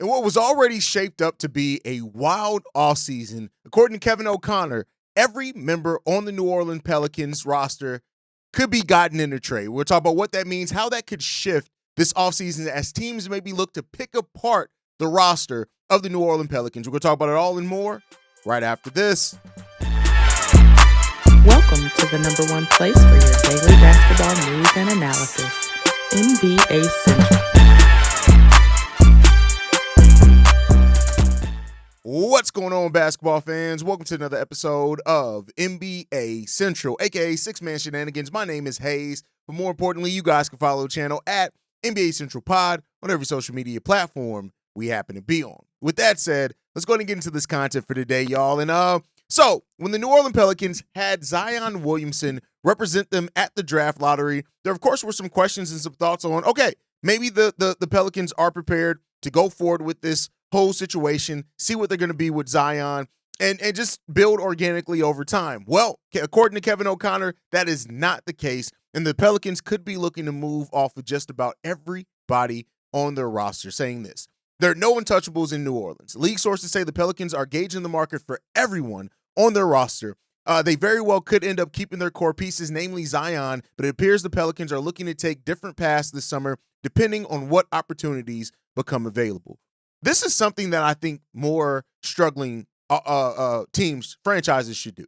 In what was already shaped up to be a wild offseason, according to Kevin O'Connor, every member on the New Orleans Pelicans roster could be gotten in a trade. We'll talk about what that means, how that could shift this offseason as teams maybe look to pick apart the roster of the New Orleans Pelicans. We're going to talk about it all and more right after this. Welcome to the number one place for your daily basketball news and analysis, NBA Central. What's going on, basketball fans? Welcome to another episode of NBA Central, aka Six Man Shenanigans. My name is Hayes, but more importantly, you guys can follow the channel at NBA Central Pod on every social media platform we happen to be on. With that said, let's go ahead and get into this content for today, y'all. And so when the New Orleans Pelicans had Zion Williamson represent them at the draft lottery, there of course were some questions and some thoughts on, okay, maybe the Pelicans are prepared to go forward with this whole situation, see what they're going to be with Zion, and just build organically over time. Well, according to Kevin O'Connor, that is not the case, and the Pelicans could be looking to move off of just about everybody on their roster, saying this: there are no untouchables in New Orleans. League sources say the Pelicans are gauging the market for everyone on their roster. They very well could end up keeping their core pieces, namely Zion, but it appears the Pelicans are looking to take different paths this summer, depending on what opportunities become available. This is something that I think more struggling teams, franchises should do,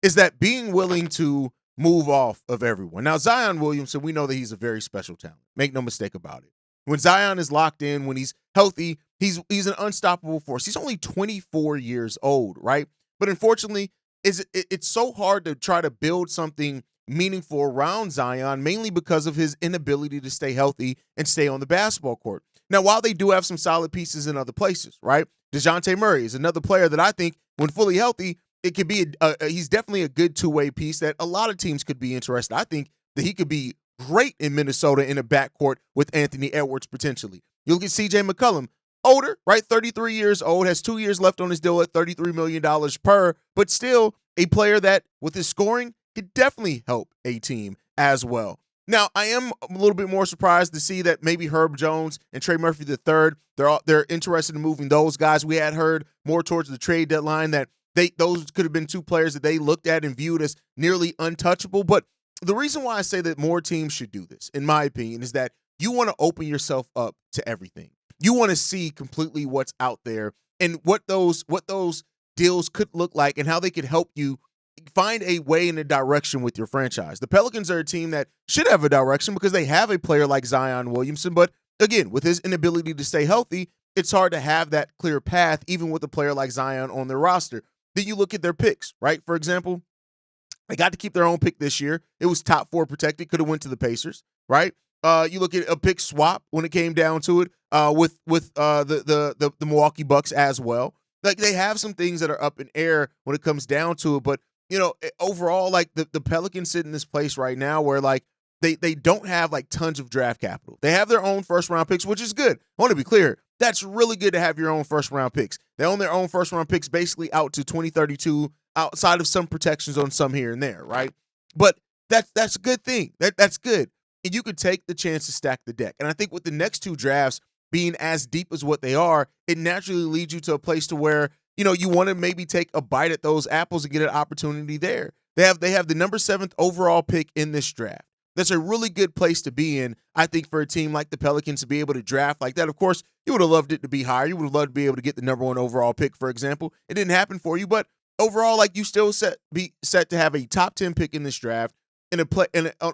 is that being willing to move off of everyone. Now, Zion Williamson, we know that he's a very special talent. Make no mistake about it. When Zion is locked in, when he's healthy, he's an unstoppable force. He's only 24 years old, right? But unfortunately, it's so hard to try to build something meaningful around Zion, mainly because of his inability to stay healthy and stay on the basketball court. Now, while they do have some solid pieces in other places, right? Dejounte Murray is another player that I think, when fully healthy, it could be he's definitely a good two-way piece that a lot of teams could be interested. I think that he could be great in Minnesota in a backcourt with Anthony Edwards potentially. You look at CJ McCollum, older, right? 33 years old, has 2 years left on his deal at $33 million per, but still a player that, with his scoring, could definitely help a team as well. Now, I am a little bit more surprised to see that maybe Herb Jones and Trey Murphy III, they're interested in moving those guys. We had heard more towards the trade deadline that those could have been two players that they looked at and viewed as nearly untouchable. But the reason why I say that more teams should do this, in my opinion, is that you want to open yourself up to everything. You want to see completely what's out there and what those deals could look like and how they could help you find a way in a direction with your franchise. The Pelicans are a team that should have a direction because they have a player like Zion Williamson, but again, with his inability to stay healthy, it's hard to have that clear path even with a player like Zion on their roster. Then you look at their picks, right? For example, they got to keep their own pick this year. It was top 4 protected, could have went to the Pacers, right? You look at a pick swap when it came down to it with the Milwaukee Bucks as well. Like, they have some things that are up in air when it comes down to it, but you know, overall, like the Pelicans sit in this place right now where like they don't have like tons of draft capital. They have their own first round picks, which is good. I want to be clear. That's really good to have your own first round picks. They own their own first round picks basically out to 2032 outside of some protections on some here and there, right? But that's a good thing. That's good. And you could take the chance to stack the deck. And I think with the next two drafts being as deep as what they are, it naturally leads you to a place to where, you know, you want to maybe take a bite at those apples and get an opportunity there. They have the number 7th overall pick in this draft. That's a really good place to be in, I think, for a team like the Pelicans to be able to draft like that. Of course, you would have loved it to be higher. You would have loved to be able to get the number 1 overall pick, for example. It didn't happen for you, but overall, like, you still be set to have a top 10 pick in this draft in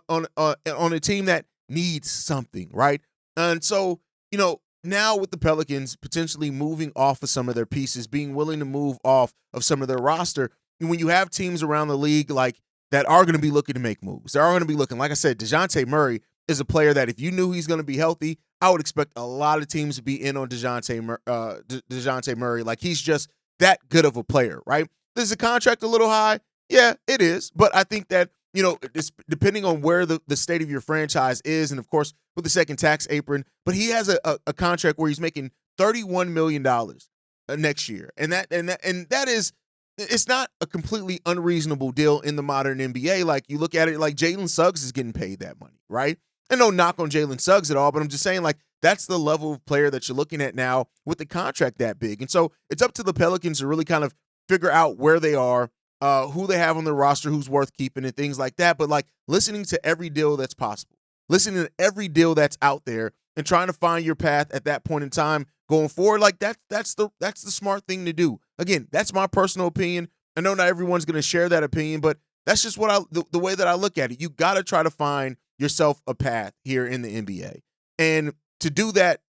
on a team that needs something, right? And so, you know, now with the Pelicans potentially moving off of some of their pieces, being willing to move off of some of their roster, and when you have teams around the league like that are going to be looking to make moves, they are going to be looking, like I said, Dejounte Murray is a player that if you knew he's going to be healthy, I would expect a lot of teams to be in on Dejounte Murray. Like, he's just that good of a player, right? Is the contract a little high? Yeah, it is. But I think that, you know, depending on where the state of your franchise is, and of course with the second tax apron, but he has a contract where he's making $31 million next year, and that is, it's not a completely unreasonable deal in the modern NBA. Like, you look at it, like Jalen Suggs is getting paid that money, right? And no knock on Jalen Suggs at all, but I'm just saying, like, that's the level of player that you're looking at now with the contract that big. And so it's up to the Pelicans to really kind of figure out where they are, who they have on their roster, who's worth keeping, and things like that. But, like, listening to every deal that's possible, listening to every deal that's out there, and trying to find your path at that point in time going forward, like, that's the smart thing to do. Again, that's my personal opinion. I know not everyone's going to share that opinion, but that's just what the way that I look at it. You got to try to find yourself a path here in the NBA. And to do that,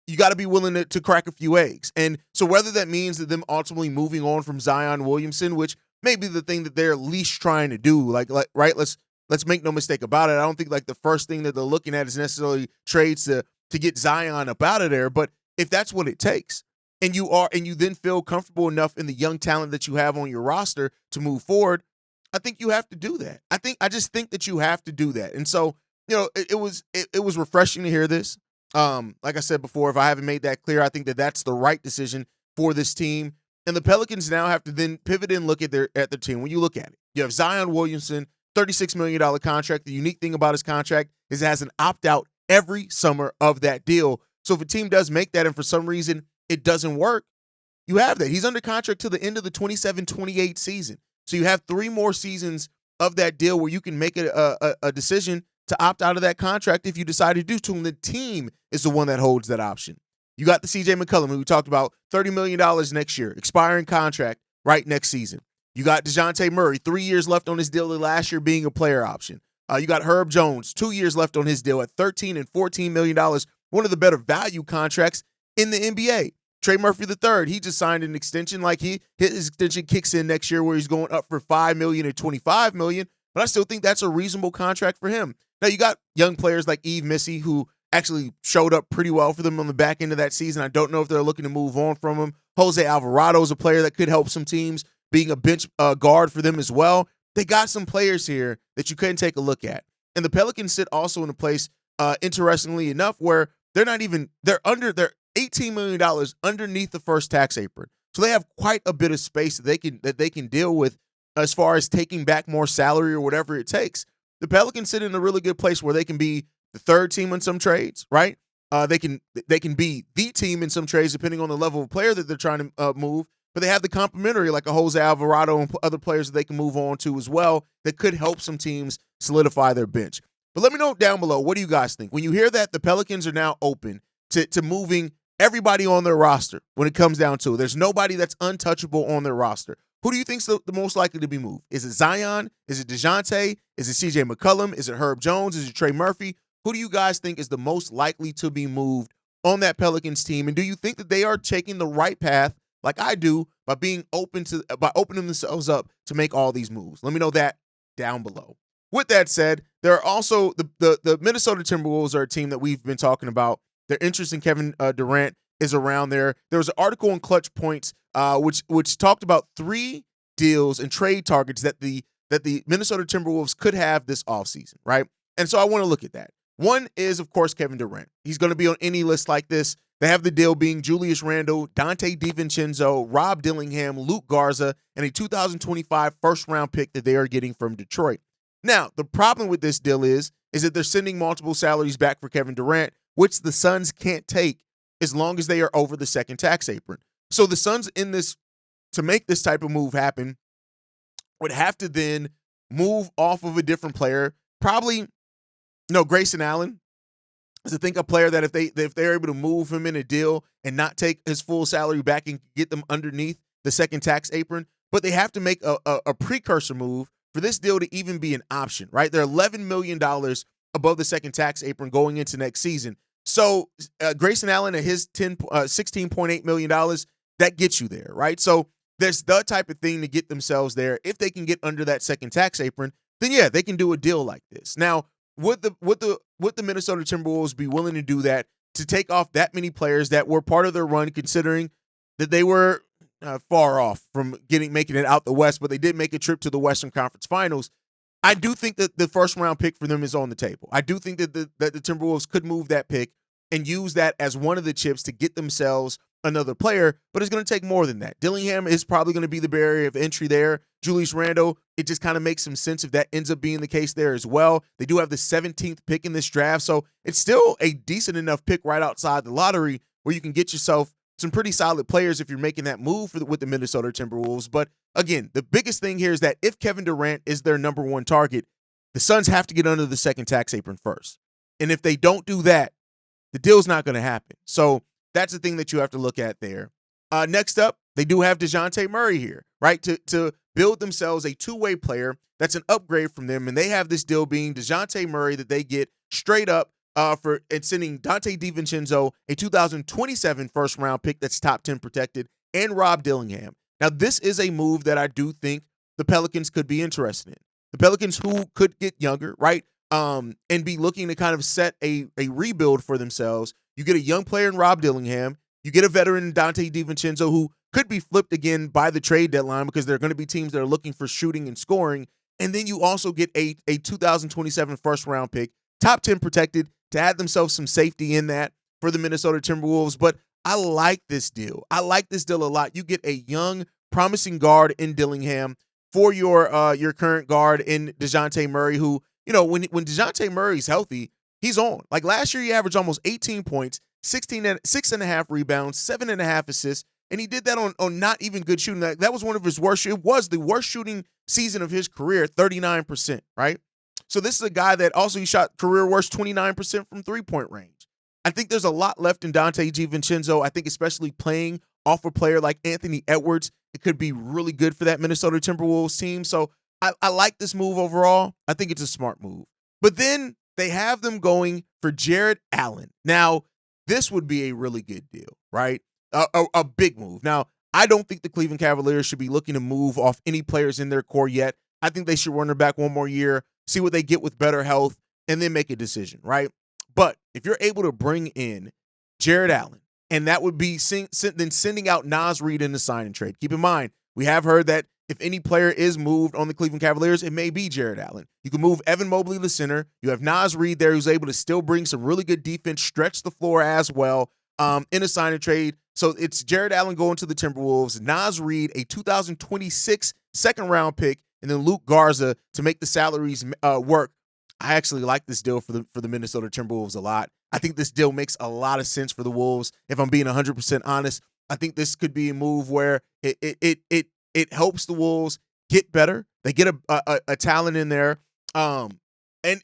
you got to be willing to crack a few eggs. And so whether that means that them ultimately moving on from Zion Williamson, which may be the thing that they're least trying to do, like right, let's make no mistake about it. I don't think like the first thing that they're looking at is necessarily trades to get Zion up out of there. But if that's what it takes, and you then feel comfortable enough in the young talent that you have on your roster to move forward, I think you have to do that. I just think that you have to do that. And so, it was refreshing to hear this. Like I said before, if I haven't made that clear, I think that that's the right decision for this team. And the Pelicans now have to then pivot and look at their team. When you look at it, you have Zion Williamson, $36 million contract. The unique thing about his contract is it has an opt-out every summer of that deal. So if a team does make that and for some reason it doesn't work, you have that. He's under contract to the end of the 27-28 season. So you have 3 more seasons of that deal where you can make a decision to opt out of that contract if you decide to do so, and the team is the one that holds that option. You got the CJ McCollum, who we talked about, $30 million next year, expiring contract right next season. You got Dejounte Murray, 3 years left on his deal, last year being a player option. You got Herb Jones, 2 years left on his deal at $13 and $14 million, one of the better value contracts in the NBA. Trey Murphy III, he just signed an extension. Like his extension kicks in next year where he's going up for $5 million and $25 million, but I still think that's a reasonable contract for him. Now, you got young players like Yves Missy, who actually showed up pretty well for them on the back end of that season. I don't know if they're looking to move on from him. Jose Alvarado is a player that could help some teams, being a bench guard for them as well. They got some players here that you couldn't take a look at. And the Pelicans sit also in a place, interestingly enough, where they're $18 million underneath the first tax apron. So they have quite a bit of space that they can deal with as far as taking back more salary or whatever it takes. The Pelicans sit in a really good place where they can be the third team in some trades, right? They can be the team in some trades depending on the level of player that they're trying to move. But they have the complementary like a Jose Alvarado and other players that they can move on to as well that could help some teams solidify their bench. But let me know down below, what do you guys think? When you hear that the Pelicans are now open to moving everybody on their roster when it comes down to it. There's nobody that's untouchable on their roster. Who do you think's the most likely to be moved? Is it Zion? Is it Dejounte? Is it CJ McCollum? Is it Herb Jones? Is it Trey Murphy? Who do you guys think is the most likely to be moved on that Pelicans team? And do you think that they are taking the right path, like I do, by opening themselves up to make all these moves? Let me know that down below. With that said, there are also the Minnesota Timberwolves are a team that we've been talking about. Their interest in Kevin Durant is around there. There was an article in Clutch Points which talked about 3 deals and trade targets that the Minnesota Timberwolves could have this offseason, right? And so I want to look at that. One is, of course, Kevin Durant. He's going to be on any list like this. They have the deal being Julius Randle, Dante DiVincenzo, Rob Dillingham, Luke Garza, and a 2025 first-round pick that they are getting from Detroit. Now, the problem with this deal is that they're sending multiple salaries back for Kevin Durant, which the Suns can't take as long as they are over the second tax apron. So the Suns in this, to make this type of move happen, would have to then move off of a different player. Probably, Grayson Allen is, I think, a player that if they're able to move him in a deal and not take his full salary back and get them underneath the second tax apron, but they have to make a precursor move for this deal to even be an option, right? They're $11 million above the second tax apron going into next season. So Grayson Allen at his $16.8 million, that gets you there, right? So there's the type of thing to get themselves there. If they can get under that second tax apron, then yeah, they can do a deal like this. Now, would the Minnesota Timberwolves be willing to do that, to take off that many players that were part of their run, considering that they were far off from making it out the West, but they did make a trip to the Western Conference Finals? I do think that the first round pick for them is on the table. I do think that the Timberwolves could move that pick and use that as one of the chips to get themselves another player, but it's going to take more than that. Dillingham is probably going to be the barrier of entry there. Julius Randle, it just kind of makes some sense if that ends up being the case there as well. They do have the 17th pick in this draft, so it's still a decent enough pick right outside the lottery where you can get yourself some pretty solid players if you're making that move with the Minnesota Timberwolves. But again, the biggest thing here is that if Kevin Durant is their number one target, the Suns have to get under the second tax apron first. And if they don't do that, the deal's not going to happen. So that's the thing that you have to look at there. Next up, they do have Dejounte Murray here, right? To build themselves a two-way player that's an upgrade from them. And they have this deal being Dejounte Murray that they get straight up for sending Dante DiVincenzo a 2027 first-round pick that's top 10 protected, and Rob Dillingham. Now, this is a move that I do think the Pelicans could be interested in. The Pelicans who could get younger, right, and be looking to kind of set a rebuild for themselves. You get a young player in Rob Dillingham. You get a veteran in Dante DiVincenzo who could be flipped again by the trade deadline because there are going to be teams that are looking for shooting and scoring. And then you also get a 2027 first-round pick, top 10 protected, to add themselves some safety in that for the Minnesota Timberwolves. But I like this deal. I like this deal a lot. You get a young, promising guard in Dillingham for your current guard in Dejounte Murray, who, you know, when Dejounte Murray's healthy, he's on. Like last year, he averaged almost 18 points, 6.5 rebounds, 7.5 assists, and he did that on not even good shooting. That was one of his worst. It was the worst shooting season of his career, 39%, right? So this is a guy that also he shot career worst 29% from three-point range. I think there's a lot left in Dante DiVincenzo. I think especially playing off a player like Anthony Edwards, it could be really good for that Minnesota Timberwolves team. So I like this move overall. I think it's a smart move. But then they have them going for Jarrett Allen. Now, this would be a really good deal, right? A big move. Now, I don't think the Cleveland Cavaliers should be looking to move off any players in their core yet. I think they should run her back one more year, see what they get with better health, and then make a decision, right? But if you're able to bring in Jarrett Allen, and that would be then sending out Naz Reid in the sign and trade. Keep in mind, we have heard that if any player is moved on the Cleveland Cavaliers, it may be Jarrett Allen. You can move Evan Mobley, the center. You have Naz Reid there who's able to still bring some really good defense, stretch the floor as well in a sign and trade. So it's Jarrett Allen going to the Timberwolves, Naz Reid, a 2026 second-round pick, and then Luke Garza to make the salaries work. I actually like this deal for the Minnesota Timberwolves a lot. I think this deal makes a lot of sense for the Wolves. If I'm being 100% honest, I think this could be a move where it helps the Wolves get better. They get a talent in there, and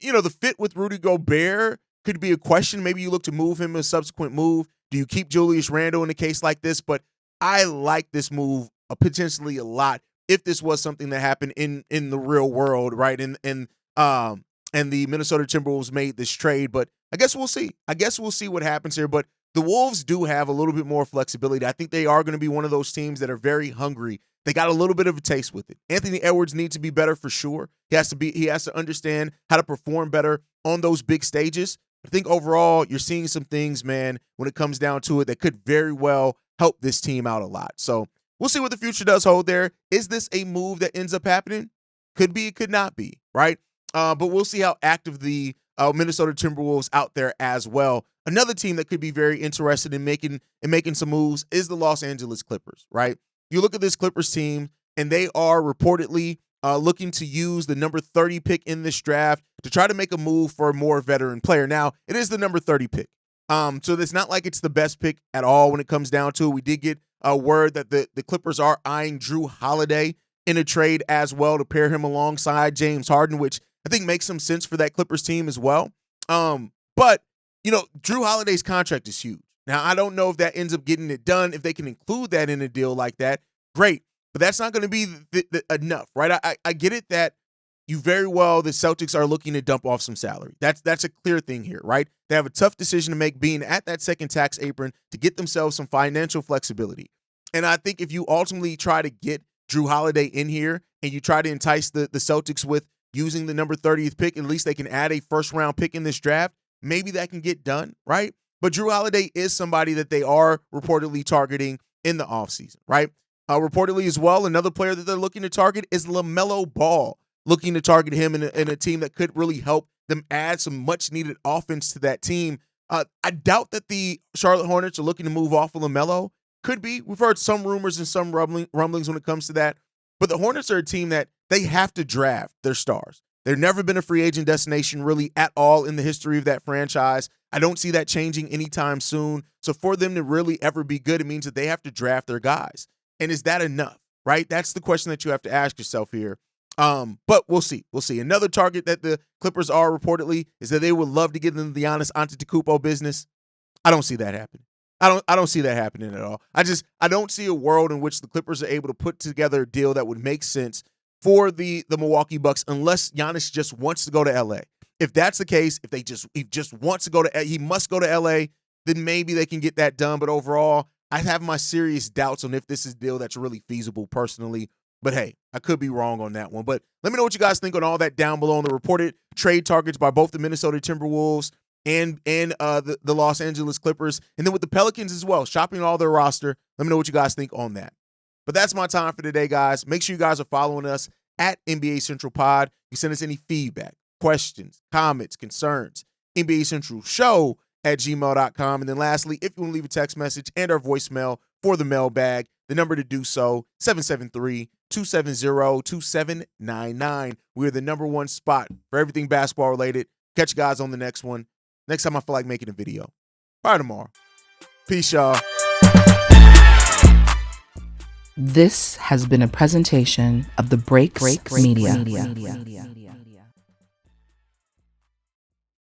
you know the fit with Rudy Gobert could be a question. Maybe you look to move him in a subsequent move. Do you keep Julius Randle in a case like this? But I like this move potentially a lot if this was something that happened in the real world, right? And the Minnesota Timberwolves made this trade, but I guess we'll see. I guess we'll see what happens here. But the Wolves do have a little bit more flexibility. I think they are going to be one of those teams that are very hungry. They got a little bit of a taste with it. Anthony Edwards needs to be better for sure. He has to understand how to perform better on those big stages. I think overall, you're seeing some things, man, when it comes down to it, that could very well help this team out a lot. So we'll see what the future does hold there. Is this a move that ends up happening? Could be, it could not be, right? But we'll see how active the Minnesota Timberwolves out there as well. Another team that could be very interested in making some moves is the Los Angeles Clippers, right? You look at this Clippers team, and they are reportedly looking to use the number 30 pick in this draft to try to make a move for a more veteran player. Now, it is the number 30 pick. So it's not like it's the best pick at all when it comes down to it. We did get a word that the Clippers are eyeing Jrue Holiday in a trade as well to pair him alongside James Harden, which I think makes some sense for that Clippers team as well. But, you know, Jrue Holiday's contract is huge. Now, I don't know if that ends up getting it done. If they can include that in a deal like that, great. But that's not going to be enough, right? I get it that the Celtics are looking to dump off some salary. That's a clear thing here, right? They have a tough decision to make being at that second tax apron to get themselves some financial flexibility. And I think if you ultimately try to get Jrue Holiday in here and you try to entice the Celtics with using the number 30th pick, at least they can add a first-round pick in this draft. Maybe that can get done, right? But Jrue Holiday is somebody that they are reportedly targeting in the offseason, right? Reportedly as well, another player that they're looking to target is LaMelo Ball, looking to target him in a team that could really help them add some much-needed offense to that team. I doubt that the Charlotte Hornets are looking to move off of LaMelo. Could be. We've heard some rumors and some rumblings when it comes to that. But the Hornets are a team that they have to draft their stars. They've never been a free agent destination really at all in the history of that franchise. I don't see that changing anytime soon. So for them to really ever be good, it means that they have to draft their guys. And is that enough, right? That's the question that you have to ask yourself here. But we'll see. We'll see. Another target that the Clippers are reportedly is that they would love to get into the Giannis Antetokounmpo business. I don't see that happening. I don't see that happening at all. I don't see a world in which the Clippers are able to put together a deal that would make sense for the Milwaukee Bucks unless Giannis just wants to go to LA. If that's the case, if he just wants to go to he must go to LA, then maybe they can get that done. But overall, I have my serious doubts on if this is a deal that's really feasible personally. But hey, I could be wrong on that one. But let me know what you guys think on all that down below on the reported trade targets by both the Minnesota Timberwolves and the Los Angeles Clippers. And then with the Pelicans as well, shopping all their roster. Let me know what you guys think on that. But that's my time for today, guys. Make sure you guys are following us at NBA Central Pod. You send us any feedback, questions, comments, concerns, NBA Central Show at gmail.com. And then lastly, if you want to leave a text message and our voicemail for the mailbag, the number to do so, 773-270-2799. We're the number one spot for everything basketball related. Catch you guys on the next one. Next time I feel like making a video. Bye tomorrow. Peace, y'all. This has been a presentation of the Breaks Media.